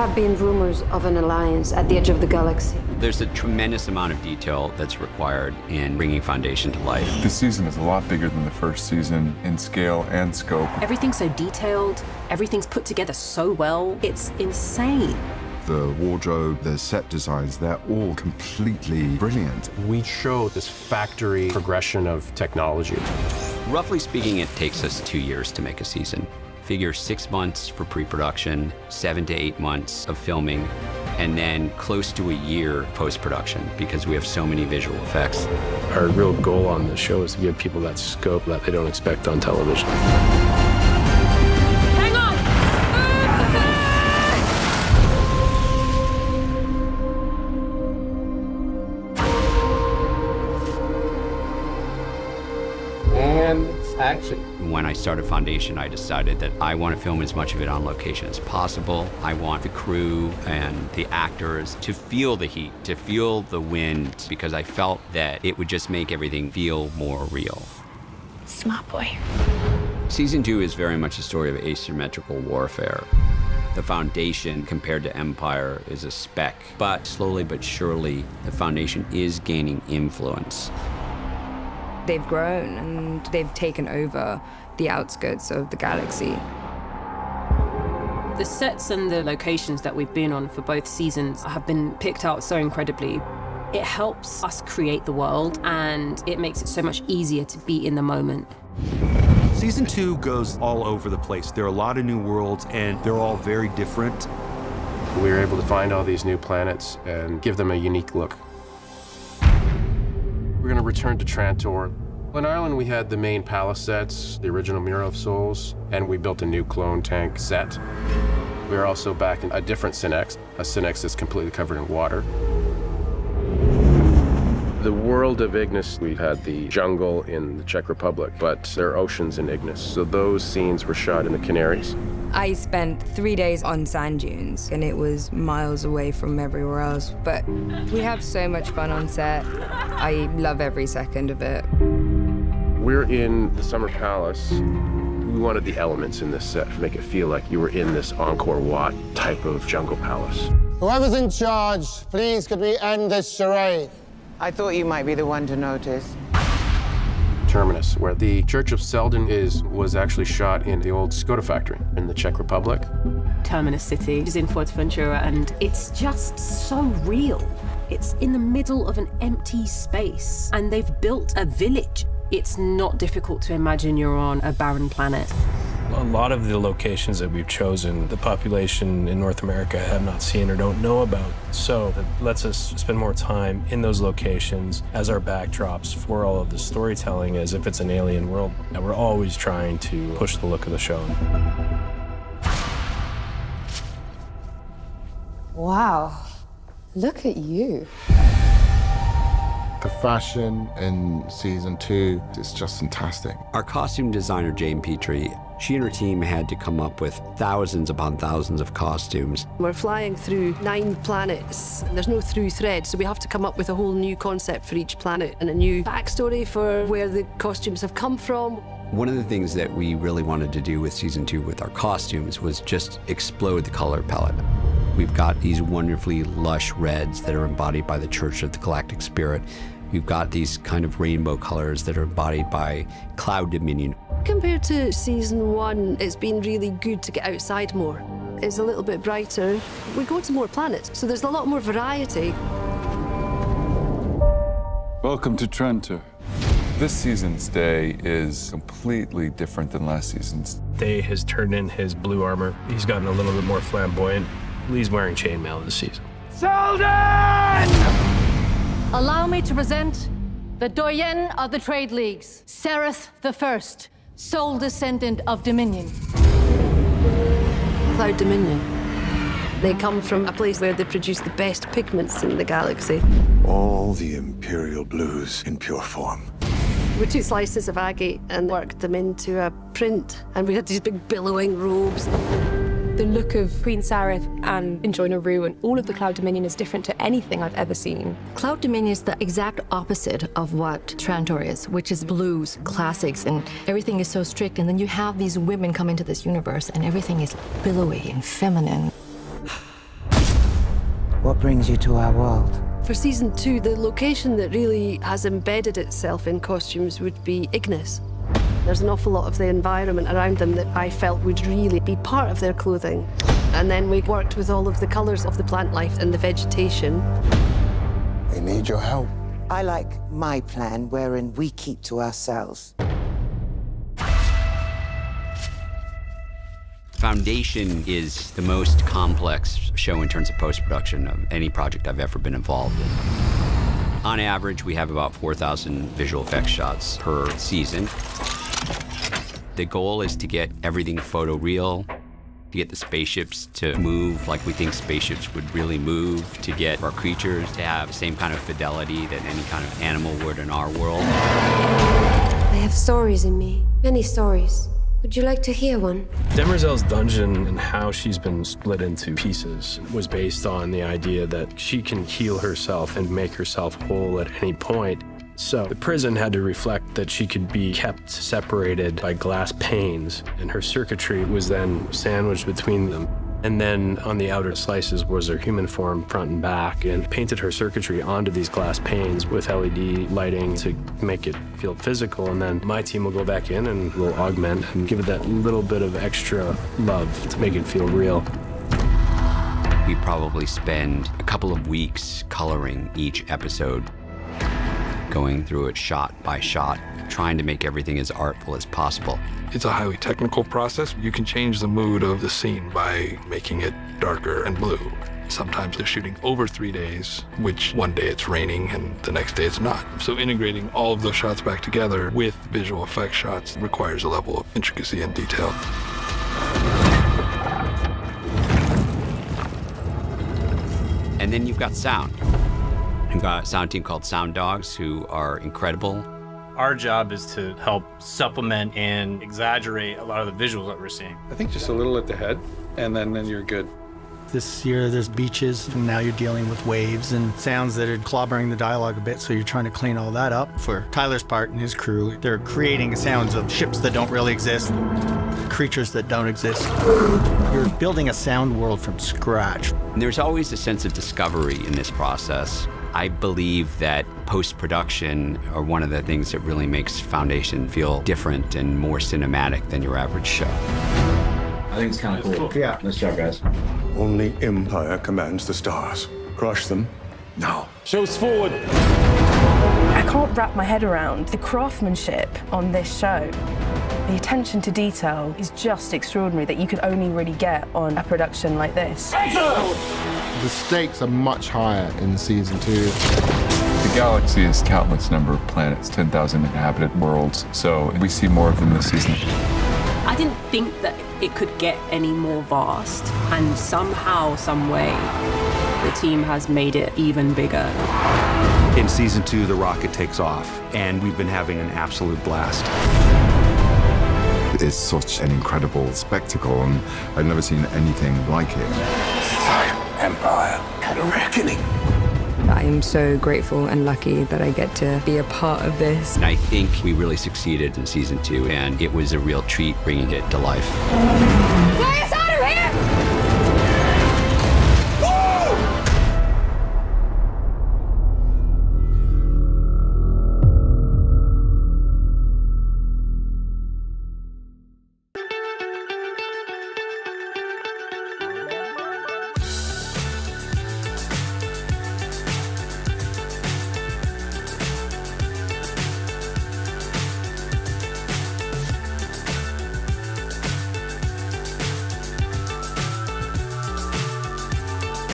have been rumors of an alliance at the edge of the galaxy. There's a tremendous amount of detail that's required in bringing Foundation to life. This season is a lot bigger than the first season in scale and scope. Everything's so detailed, everything's put together so well, it's insane. The wardrobe, the set designs, they're all completely brilliant. We show this factory progression of technology. Roughly speaking, it takes us 2 years to make a season. Figure 6 months for pre-production, 7 to 8 months of filming, and then close to a year post-production because we have so many visual effects. Our real goal on the show is to give people that scope that they don't expect on television. Hang on! And action. When I started Foundation, I decided that I want to film as much of it on location as possible. I want the crew and the actors to feel the heat, to feel the wind, because I felt that it would just make everything feel more real. Smart boy. Season 2 is very much a story of asymmetrical warfare. The Foundation, compared to Empire, is a speck, but slowly but surely, the Foundation is gaining influence. They've grown and they've taken over the outskirts of the galaxy. The sets and the locations that we've been on for both seasons have been picked out so incredibly. It helps us create the world, and it makes it so much easier to be in the moment. Season 2 goes all over the place. There are a lot of new worlds, and they're all very different. We were able to find all these new planets and give them a unique look. We're going to return to Trantor. On Ireland, we had the main palace sets, the original Mirror of Souls, and we built a new clone tank set. We're also back in a different Cinex, a Cinex that's completely covered in water. The world of Ignis, we had the jungle in the Czech Republic, but there are oceans in Ignis, so those scenes were shot in the Canaries. I spent 3 days on sand dunes, and it was miles away from everywhere else. But we have so much fun on set. I love every second of it. We're in the Summer Palace. We wanted the elements in this set to make it feel like you were in this Angkor Wat type of jungle palace. Whoever's in charge, please could we end this charade? I thought you might be the one to notice. Terminus, where the Church of Selden is, was actually shot in the old Skoda factory in the Czech Republic. Terminus City is in Fuerteventura, and it's just so real. It's in the middle of an empty space, and they've built a village. It's not difficult to imagine you're on a barren planet. A lot of the locations that we've chosen, the population in North America have not seen or don't know about. So it lets us spend more time in those locations as our backdrops for all of the storytelling, as if it's an alien world. And we're always trying to push the look of the show. Wow, look at you. The fashion in season 2 is just fantastic. Our costume designer, Jane Petrie, she and her team had to come up with thousands upon thousands of costumes. We're flying through 9 planets. There's no through thread, so we have to come up with a whole new concept for each planet and a new backstory for where the costumes have come from. One of the things that we really wanted to do with season 2 with our costumes was just explode the color palette. We've got these wonderfully lush reds that are embodied by the Church of the Galactic Spirit. We've got these kind of rainbow colors that are embodied by Cloud Dominion. Compared to season 1, it's been really good to get outside more. It's a little bit brighter. We go to more planets, so there's a lot more variety. Welcome to Trantor. This season's day is completely different than last season's. Day has turned in his blue armor. He's gotten a little bit more flamboyant. Lee's wearing chainmail this season. Allow me to present the doyen of the trade leagues, Sereth the First, sole descendant of Dominion. Cloud Dominion. They come from a place where they produce the best pigments in the galaxy. All the Imperial blues in pure form. We took slices of agate and worked them into a print, and we had these big billowing robes. The look of Queen Sareth and Enjoyna Rue and all of the Cloud Dominion is different to anything I've ever seen. Cloud Dominion is the exact opposite of what Trantor is, which is blues, classics, and everything is so strict. And then you have these women come into this universe, and everything is billowy and feminine. what brings you to our world. For season 2, the location that really has embedded itself in costumes would be Ignis. There's an awful lot of the environment around them that I felt would really be part of their clothing. And then we worked with all of the colours of the plant life and the vegetation. We need your help. I like my plan wherein we keep to ourselves. Foundation is the most complex show in terms of post-production of any project I've ever been involved in. On average, we have about 4,000 visual effects shots per season. The goal is to get everything photoreal, to get the spaceships to move like we think spaceships would really move, to get our creatures to have the same kind of fidelity that any kind of animal would in our world. I have stories in me, many stories. Would you like to hear one? Demerzel's dungeon and how she's been split into pieces was based on the idea that she can heal herself and make herself whole at any point. So the prison had to reflect that she could be kept separated by glass panes, and her circuitry was then sandwiched between them. And then on the outer slices was her human form front and back, and painted her circuitry onto these glass panes with LED lighting to make it feel physical. And then my team will go back in and will augment and give it that little bit of extra love to make it feel real. We probably spend a couple of weeks coloring each episode, going through it shot by shot, trying to make everything as artful as possible. It's a highly technical process. You can change the mood of the scene by making it darker and blue. Sometimes they're shooting over 3 days, which one day it's raining and the next day it's not. So integrating all of those shots back together with visual effects shots requires a level of intricacy and detail. And then you've got sound. We've got a sound team called Sound Dogs who are incredible. Our job is to help supplement and exaggerate a lot of the visuals that we're seeing. I think just a little at the head, and then you're good. This year there's beaches, and now you're dealing with waves and sounds that are clobbering the dialogue a bit, so you're trying to clean all that up. For Tyler's part and his crew, they're creating sounds of ships that don't really exist, creatures that don't exist. You're building a sound world from scratch. And there's always a sense of discovery in this process. I believe that post-production are one of the things that really makes Foundation feel different and more cinematic than your average show. I think it's kind of cool. Yeah. Nice job, guys. Only Empire commands the stars. Crush them now. Shows forward. I can't wrap my head around the craftsmanship on this show. The attention to detail is just extraordinary that you could only really get on a production like this. The stakes are much higher in season 2. The galaxy is countless number of planets, 10,000 inhabited worlds, so we see more of them this season. I didn't think that it could get any more vast, and somehow, some way, the team has made it even bigger. In season 2, the rocket takes off, and we've been having an absolute blast. It's such an incredible spectacle, and I've never seen anything like it. Empire had a reckoning. I am so grateful and lucky that I get to be a part of this. And I think we really succeeded in season 2, and it was a real treat bringing it to life.